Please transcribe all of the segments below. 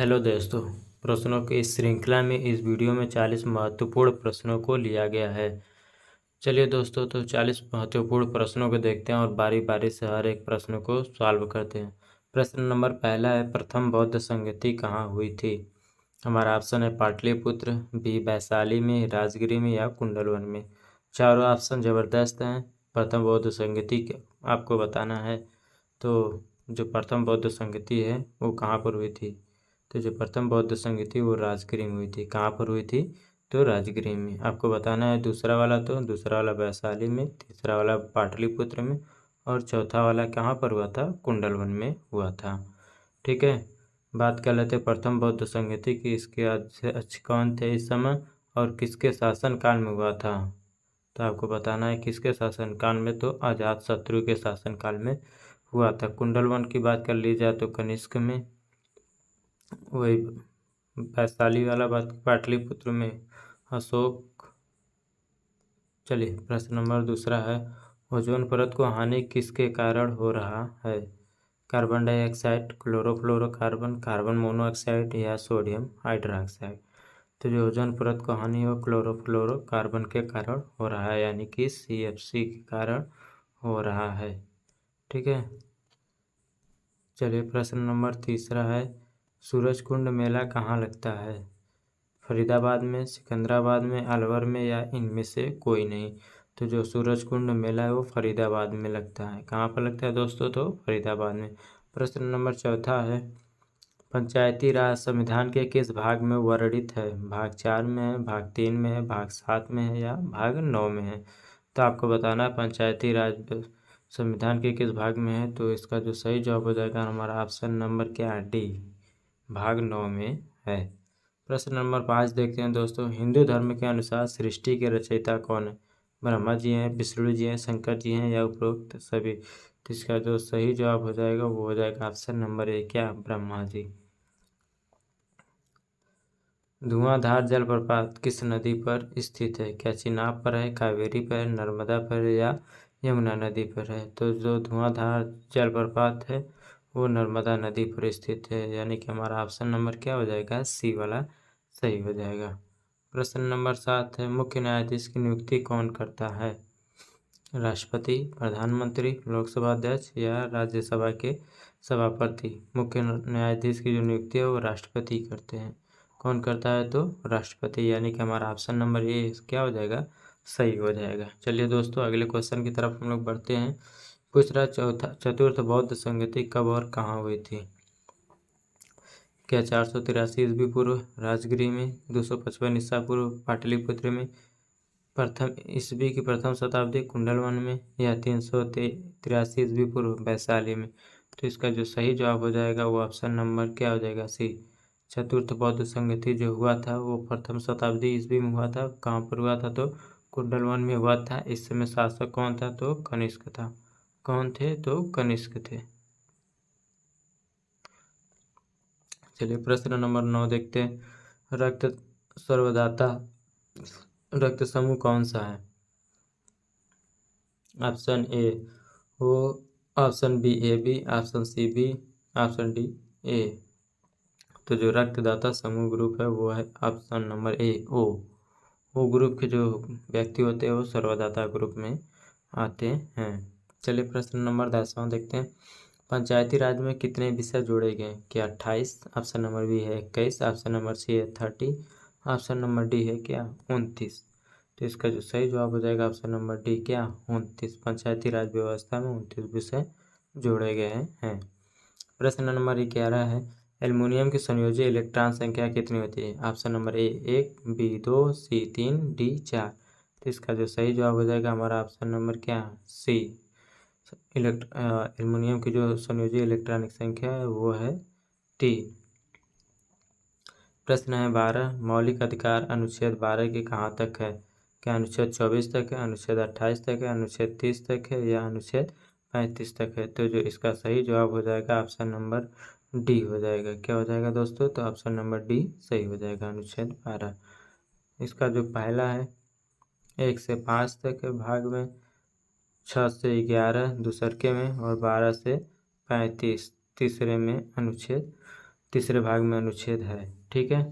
Hello दोस्तों, प्रश्नों की इस श्रृंखला में इस वीडियो में 40 महत्वपूर्ण प्रश्नों को लिया गया है। चलिए दोस्तों, तो 40 महत्वपूर्ण प्रश्नों को देखते हैं और बारी बारी से हर एक प्रश्न को सॉल्व करते हैं। प्रश्न नंबर पहला है, प्रथम बौद्ध संगति कहाँ हुई थी? हमारा ऑप्शन है पाटलिपुत्र, बी वैशाली में, राजगिरी में या कुंडलवन में। चारों ऑप्शन ज़बरदस्त हैं। प्रथम बौद्ध संगति आपको बताना है। तो जो प्रथम बौद्ध संगति है वो कहाँ पर हुई थी? तो जो प्रथम बौद्ध संगति वो राजगिरी में हुई थी। कहाँ पर हुई थी? तो राजगिरी में। आपको बताना है दूसरा वाला वैशाली में, तीसरा वाला पाटलिपुत्र में और चौथा वाला कहाँ पर हुआ था? कुंडलवन में हुआ था। ठीक है, बात कर लेते प्रथम बौद्ध संगति की। इसके अध्यक्ष कौन थे इस समय और किसके शासनकाल में हुआ था? तो आपको बताना है किसके शासनकाल में, तो अजातशत्रु के शासनकाल में हुआ था। कुंडलवन की बात कर ली जाए तो कनिष्क में, वही वैशाली वाला बात पाटलिपुत्र में अशोक। चलिए, प्रश्न नंबर दूसरा है, ओजोन परत को हानि किसके कारण हो रहा है? Carbon dioxide, chlorofluorocarbon, carbon monoxide या सोडियम हाइड्रोक्साइड। तो जो ओजोन परत को हानि हो क्लोरोफ्लोरोकार्बन के कारण हो रहा है, यानी कि CFC के कारण हो रहा है। ठीक है, चलिए प्रश्न नंबर तीसरा है, सूरजकुंड मेला कहाँ लगता है? फरीदाबाद में, सिकंदराबाद में, अलवर में या इनमें से कोई नहीं। तो जो सूरजकुंड मेला है वो फरीदाबाद में लगता है। कहाँ पर लगता है दोस्तों? तो फरीदाबाद में। प्रश्न नंबर चौथा है, पंचायती राज संविधान के किस भाग में वर्णित है? भाग 4 में है, भाग 3 में है, भाग 7 में है या भाग 9 में है? तो आपको बताना है पंचायती राज संविधान के किस भाग में है। तो इसका जो सही जवाब हो जाएगा हमारा ऑप्शन नंबर क्या है? डी, भाग 9 में है। प्रश्न नंबर 5 देखते हैं दोस्तों, हिंदू धर्म के अनुसार सृष्टि के रचयिता कौन है? ब्रह्मा जी हैं, विष्णु जी हैं, शंकर जी हैं या उपरोक्त सभी? तो इसका जो सही जवाब हो जाएगा वो हो जाएगा ऑप्शन नंबर ए, क्या? ब्रह्मा जी। धुआंधार जलप्रपात किस नदी पर स्थित है? क्या चिनाब पर है, कावेरी पर है, नर्मदा पर है या यमुना नदी पर है? तो जो धुआंधार जलप्रपात है वो नर्मदा नदी पर स्थित है, यानी कि हमारा ऑप्शन नंबर क्या हो जाएगा? सी वाला सही हो जाएगा। प्रश्न नंबर 7 है, मुख्य न्यायाधीश की नियुक्ति कौन करता है? राष्ट्रपति, प्रधानमंत्री, लोकसभा अध्यक्ष या राज्यसभा के सभापति? मुख्य न्यायाधीश की जो नियुक्ति है वो राष्ट्रपति करते हैं। कौन करता है? तो राष्ट्रपति, यानी कि हमारा ऑप्शन नंबर ए क्या हो जाएगा? सही हो जाएगा। चलिए दोस्तों, अगले क्वेश्चन की तरफ हम लोग बढ़ते हैं। पूछ रहा, चतुर्थ बौद्ध संगति कब और कहाँ हुई थी? क्या 483 ईस्वी पूर्व राजगिरी में, 255 ईसा पूर्व पाटलिपुत्र में, प्रथम ईस्वी की प्रथम शताब्दी कुंडलवन में या 383 ईस्वी पूर्व वैशाली में? तो इसका जो सही जवाब हो जाएगा वो ऑप्शन नंबर क्या हो जाएगा? सी। चतुर्थ बौद्ध संगति जो हुआ था वो प्रथम शताब्दी ईस्वी में हुआ था। कहाँ पर हुआ था? तो कुंडलवन में हुआ था। इस समय शासक कौन था? तो कनिष्क था। कौन थे? तो कनिष्क थे। चलिए प्रश्न नंबर 9 देखते हैं, रक्त सर्वदाता रक्त समूह कौन सा है? Option A O, option B AB, option C B, option D A. तो जो रक्तदाता समूह ग्रुप है वो है option number A, O group के जो व्यक्ति होते हैं वो सर्वदाता ग्रुप में आते हैं। चलिए प्रश्न नंबर 10वां देखते हैं, पंचायती राज में कितने विषय जोड़े गए? क्या 28? ऑप्शन नंबर बी है 21, ऑप्शन नंबर सी है 30, ऑप्शन नंबर डी है क्या? 29। तो इसका जो सही जवाब हो जाएगा ऑप्शन नंबर डी, क्या? 29। पंचायती राज व्यवस्था में 29 विषय जोड़े गए हैं। प्रश्न नंबर 11 है, एल्युमिनियम की संयोजी इलेक्ट्रॉन संख्या कितनी होती है? Option number A 1, B 2, C 3, D 4। तो इसका जो सही जवाब हो जाएगा हमारा ऑप्शन नंबर क्या? सी। एल्युमिनियम की जो संयोजी इलेक्ट्रॉनिक संख्या है वो है 3। प्रश्न है 12, मौलिक अधिकार अनुच्छेद 12 के कहाँ तक है? क्या अनुच्छेद 24 तक है, अनुच्छेद 28 तक है, अनुच्छेद 30 तक है या अनुच्छेद 35 तक है? तो जो इसका सही जवाब हो जाएगा ऑप्शन नंबर डी हो जाएगा। क्या हो जाएगा दोस्तों? तो ऑप्शन नंबर डी सही हो जाएगा, अनुच्छेद 12। इसका जो पहला है 1 से 5 तक है भाग में, 6 से 11 दूसरके में और 12 से 35 तीसरे में अनुच्छेद तीसरे भाग में अनुच्छेद है, ठीक है।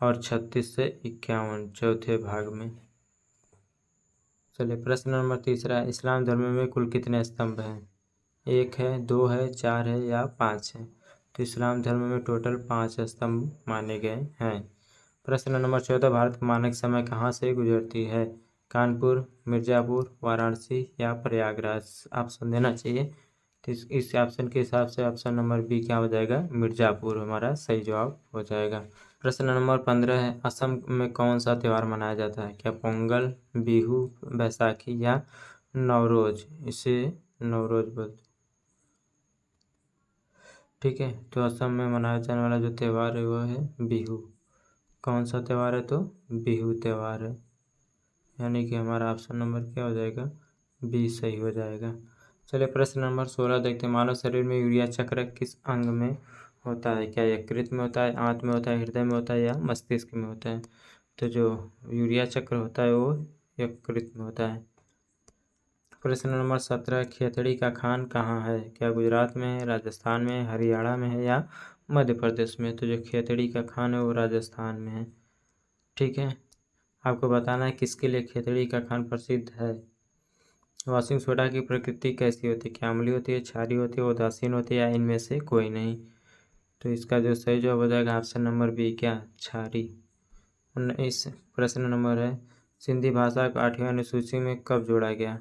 और 36 से 51 चौथे भाग में। चलिए प्रश्न नंबर तीसरा, इस्लाम धर्म में कुल कितने स्तंभ हैं? 1 है, 2 है, 4 है या 5 है? तो इस्लाम धर्म में टोटल 5 स्तंभ माने गए हैं। प्रश्न नंबर 14, भारत मानक समय कहाँ से गुजरती है? कानपुर, मिर्ज़ापुर, वाराणसी या प्रयागराज? ऑप्शन देना चाहिए। तो इस ऑप्शन के हिसाब से ऑप्शन नंबर बी क्या हो जाएगा? मिर्ज़ापुर हमारा सही जवाब हो जाएगा। प्रश्न नंबर 15 है, असम में कौन सा त्यौहार मनाया जाता है? क्या पोंगल, बिहू, बैसाखी या नवरोज? इसे नवरोज बोलते, ठीक है। तो असम में मनाया जाने वाला जो त्यौहार है वो है बिहू। कौन सा त्यौहार है? तो बिहू त्यौहार है, यानी कि हमारा ऑप्शन नंबर क्या हो जाएगा? बी सही हो जाएगा। चलिए प्रश्न नंबर 16 देखते हैं, मानव शरीर में यूरिया चक्र किस अंग में होता है? क्या यकृत में होता है, आंत में होता है, हृदय में होता है या मस्तिष्क में होता है? तो जो यूरिया चक्र होता है वो यकृत में होता है। प्रश्न नंबर 17, खेतड़ी का खान कहाँ है? क्या गुजरात में है, राजस्थान में है, हरियाणा में है या मध्य प्रदेश में? तो जो खेतड़ी का खान है वो राजस्थान में है, ठीक है। आपको बताना है किसके लिए खेतड़ी का खान प्रसिद्ध है। वॉशिंग सोडा की प्रकृति कैसी होती है? क्या अम्लीय होती है, क्षारीय होती है, उदासीन होती है या इनमें से कोई नहीं? तो इसका जो सही जवाब हो जाएगा ऑप्शन नंबर बी, क्या? क्षारीय। इस प्रश्न नंबर है, सिंधी भाषा को 8वीं अनुसूची में कब जोड़ा गया?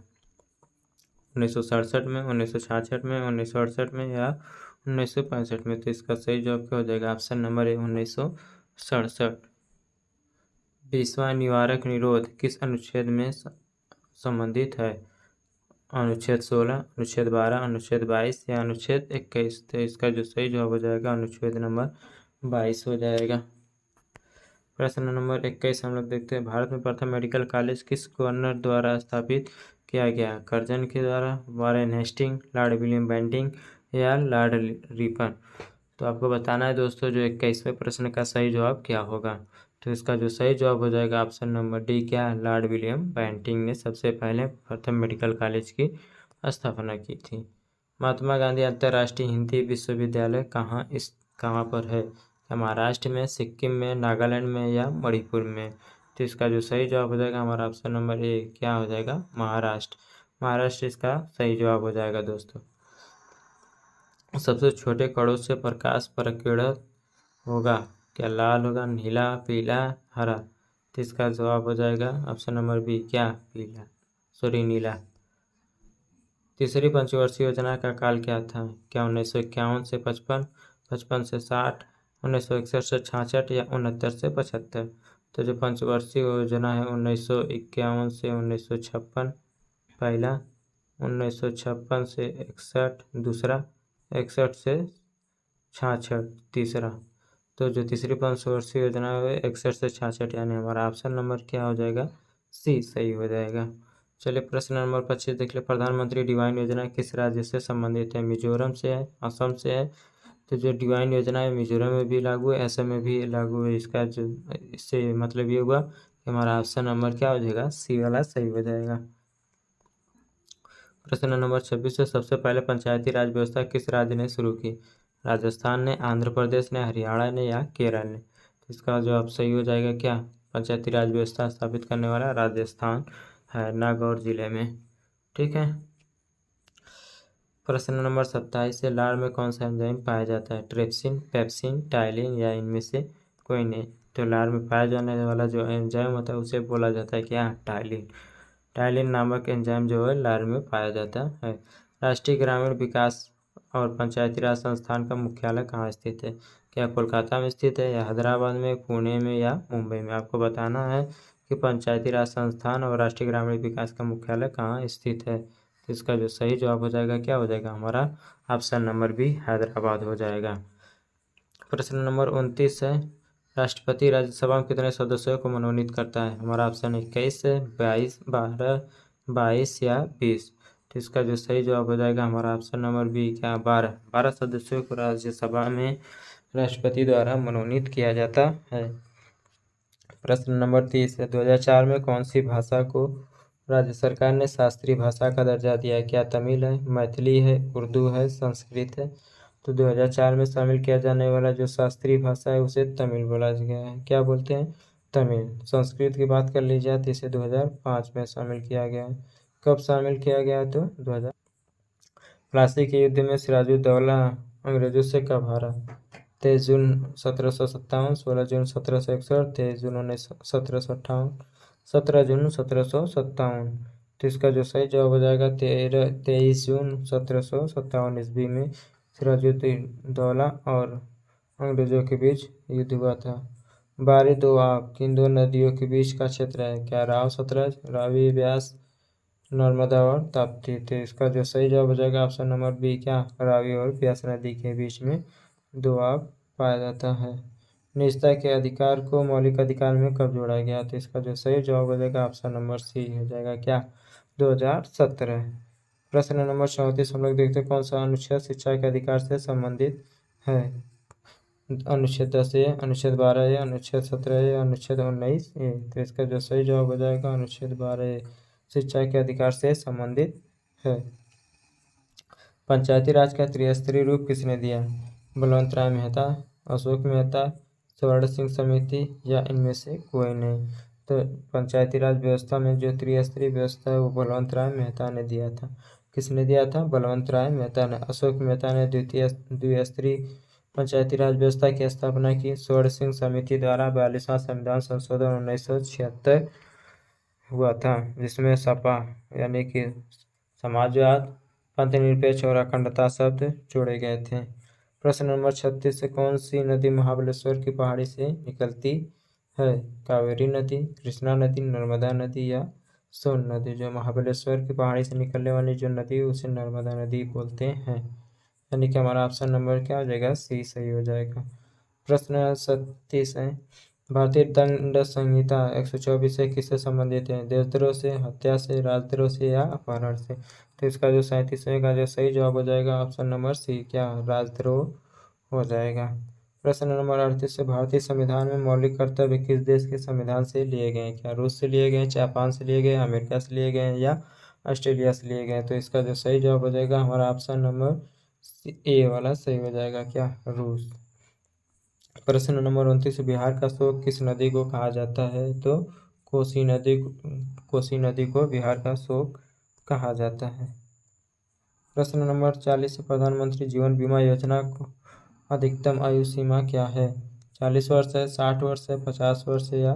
1967 में, 1966 में, 1968 में या 1965 में? तो इसका सही जवाब क्या हो जाएगा? ऑप्शन नंबर ए, 1967। 20वां निवारक निरोध किस अनुच्छेद में संबंधित है? अनुच्छेद 16, अनुच्छेद 12, अनुच्छेद 22 या अनुच्छेद 21? तो इसका जो सही जवाब हो जाएगा अनुच्छेद नंबर 22 हो जाएगा। प्रश्न नंबर 21 हम लोग देखते हैं, भारत में प्रथम मेडिकल कॉलेज किस गवर्नर द्वारा स्थापित किया गया? कर्जन के द्वारा, Warren Hasting, Lord William Bentinck या लॉर्ड रिपन? तो आपको बताना है दोस्तों जो 21वें प्रश्न का सही जवाब क्या होगा। तो इसका जो सही जवाब हो जाएगा ऑप्शन नंबर डी, क्या? लॉर्ड विलियम बेंटिंग ने सबसे पहले प्रथम मेडिकल कॉलेज की स्थापना की थी। महात्मा गांधी अंतर्राष्ट्रीय हिंदी विश्वविद्यालय कहाँ पर है? क्या महाराष्ट्र में, सिक्किम में, नागालैंड में या मणिपुर में? तो इसका जो सही जवाब हो जाएगा हमारा ऑप्शन नंबर ए, क्या हो जाएगा? महाराष्ट्र। महाराष्ट्र इसका सही जवाब हो जाएगा दोस्तों। सबसे छोटे कणों से प्रकाश प्रकीर्णन होगा? क्या लाल होगा, नीला, पीला, हरा? तो इसका जवाब हो जाएगा ऑप्शन नंबर बी, क्या? पीला, सॉरी नीला। तीसरी पंचवर्षीय योजना का काल क्या था? क्या 1951 से 55, 55 से 60, 1961 से 66 या 69 से 75? तो जो पंचवर्षीय योजना है 1951 से 1956 पहला, 1956 से 61 दूसरा, 61 से 66 तीसरा। तो जो तीसरी पंचवर्षीय योजना है 61 से 66, यानी हमारा ऑप्शन नंबर क्या हो जाएगा? सी सही हो जाएगा। चलिए प्रश्न नंबर 25 देख ले, प्रधानमंत्री डिवाइन योजना किस राज्य से संबंधित है? मिजोरम से है, असम से है? तो जो डिवाइन योजना है मिजोरम में भी लागू है, असम में भी लागू है। इसका जो इससे मतलब ये हुआ कि हमारा ऑप्शन नंबर क्या हो जाएगा? सी वाला सही हो जाएगा। प्रश्न नंबर 26 से, सबसे पहले पंचायती राज व्यवस्था किस राज्य ने शुरू की? राजस्थान ने, आंध्र प्रदेश ने, हरियाणा ने या केरल ने? तो इसका जवाब सही हो जाएगा क्या? पंचायती राज व्यवस्था स्थापित करने वाला राजस्थान है, नागौर जिले में, ठीक है। प्रश्न नंबर 27 से, लार में कौन सा एंजाइम पाया जाता है? ट्रिप्सिन, पेप्सिन, टाइलिन या इनमें से कोई नहीं? तो लार में पाया जाने वाला जो एंजाइम होता है उसे बोला जाता है क्या? टाइलिन। टाइलिन नामक एंजाइम जो है लार में पाया जाता है। राष्ट्रीय ग्रामीण विकास और पंचायती राज संस्थान का मुख्यालय कहाँ स्थित है? क्या कोलकाता में स्थित है या हैदराबाद में, पुणे में या मुंबई में? आपको बताना है कि पंचायती राज संस्थान और राष्ट्रीय ग्रामीण विकास का मुख्यालय कहाँ स्थित है। तो इसका जो सही जवाब हो जाएगा क्या हो जाएगा? हमारा ऑप्शन नंबर बी, हैदराबाद हो जाएगा। प्रश्न नंबर 29 है, राष्ट्रपति राज्यसभा में कितने सदस्यों को मनोनीत करता है? हमारा ऑप्शन 21 है, 22, 12, 22 या 20? तो इसका जो सही जवाब हो जाएगा हमारा ऑप्शन नंबर बी, क्या? 12 सदस्यों को राज्यसभा में राष्ट्रपति द्वारा मनोनीत किया जाता है। प्रश्न नंबर 30 है, 2004 में कौन सी भाषा को राज्य सरकार ने शास्त्रीय भाषा का दर्जा दिया है? क्या तमिल है, मैथिली है, उर्दू है, संस्कृत है? तो 2004 में शामिल किया जाने वाला जो शास्त्रीय भाषा है उसे तमिल बोला गया है। क्या बोलते हैं? तमिल। संस्कृत की बात कर ली जाए तो इसे 2005 में शामिल किया गया है। कब शामिल किया गया? तो 2000। प्लासी के युद्ध में सिराजुद्दौला अंग्रेजों से कब हारा? 23 जून 1757, 16 जून 1761, 23 जून 1758, 17 जून 1757। तो इसका जो सही जवाब हो जाएगा 23 जून 1757 ईस्वी में सिराजुद्दौला और अंग्रेजों के बीच युद्ध हुआ था। बारी दोआब किन दो नदियों के बीच का क्षेत्र है? क्या राव सतलज, रावी ब्यास, नर्मदा और ताप्ती? तो इसका जो सही जवाब हो जाएगा ऑप्शन नंबर बी, क्या रावी और ब्यास नदी के बीच में दोआब पाया जाता है। निजता के अधिकार को मौलिक अधिकार में कब जोड़ा गया? तो इसका जो सही जवाब हो जाएगा ऑप्शन नंबर सी हो जाएगा, क्या 2017। प्रश्न नंबर 34 हम लोग देखते हैं कौन सा अनुच्छेद शिक्षा के अधिकार से संबंधित है। अनुच्छेद 10A, अनुच्छेद 12A, अनुच्छेद 17A, अनुच्छेद 19A। तो इसका जो सही जवाब हो जाएगा अनुच्छेद 12A शिक्षा के अधिकार से संबंधित है। पंचायती राज का त्रिस्तरीय रूप किसने दिया? बलवंत राय मेहता, अशोक मेहता, स्वर्ण सिंह समिति या इनमें से कोई नहीं। तो पंचायती राज व्यवस्था में जो त्रिस्तरीय व्यवस्था है वो बलवंत राय मेहता ने दिया था। किसने दिया था? बलवंत राय मेहता ने। अशोक मेहता ने द्विस्तरीय पंचायती राज व्यवस्था की स्थापना की। स्वर्ण सिंह समिति द्वारा 42वां संविधान संशोधन 1976 हुआ था, जिसमें सपा यानी कि समाजवाद, पंथनिरपेक्ष और अखंडता शब्द जोड़े गए थे। प्रश्न नंबर 36 से कौन सी नदी महाबलेश्वर की पहाड़ी से निकलती है? कावेरी नदी, कृष्णा नदी, नर्मदा नदी या सोन नदी? जो महाबलेश्वर की पहाड़ी से निकलने वाली जो नदी है उसे नर्मदा नदी बोलते हैं। यानी कि हमारा ऑप्शन नंबर क्या हो जाएगा? सी सही हो जाएगा। प्रश्न 37 है, भारतीय दंड संहिता 124 से किससे संबंधित है? देशद्रोह से, हत्या से, राजद्रोह से या अपहरण से? तो इसका जो 37वें का जो सही जवाब हो जाएगा ऑप्शन नंबर सी, क्या राजद्रोह हो जाएगा। प्रश्न नंबर 38 से भारतीय संविधान में मौलिक कर्तव्य किस देश के संविधान से लिए गए हैं? क्या रूस से लिए गए, जापान से लिए गए, अमेरिका से लिए गए या ऑस्ट्रेलिया से लिए गए? तो इसका जो सही जवाब हो जाएगा हमारा ऑप्शन नंबर ए वाला सही हो जाएगा, क्या रूस। प्रश्न नंबर 29, बिहार का शोक किस नदी को कहा जाता है? तो कोसी नदी को बिहार का शोक कहा जाता है। प्रश्न नंबर 40, प्रधानमंत्री जीवन बीमा योजना को अधिकतम आयु सीमा क्या है? 40 वर्ष है, 60 वर्ष है, 50 वर्ष है या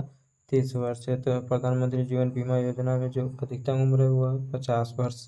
30 वर्ष है? तो प्रधानमंत्री जीवन बीमा योजना में जो अधिकतम उम्र है वो है 50 वर्ष।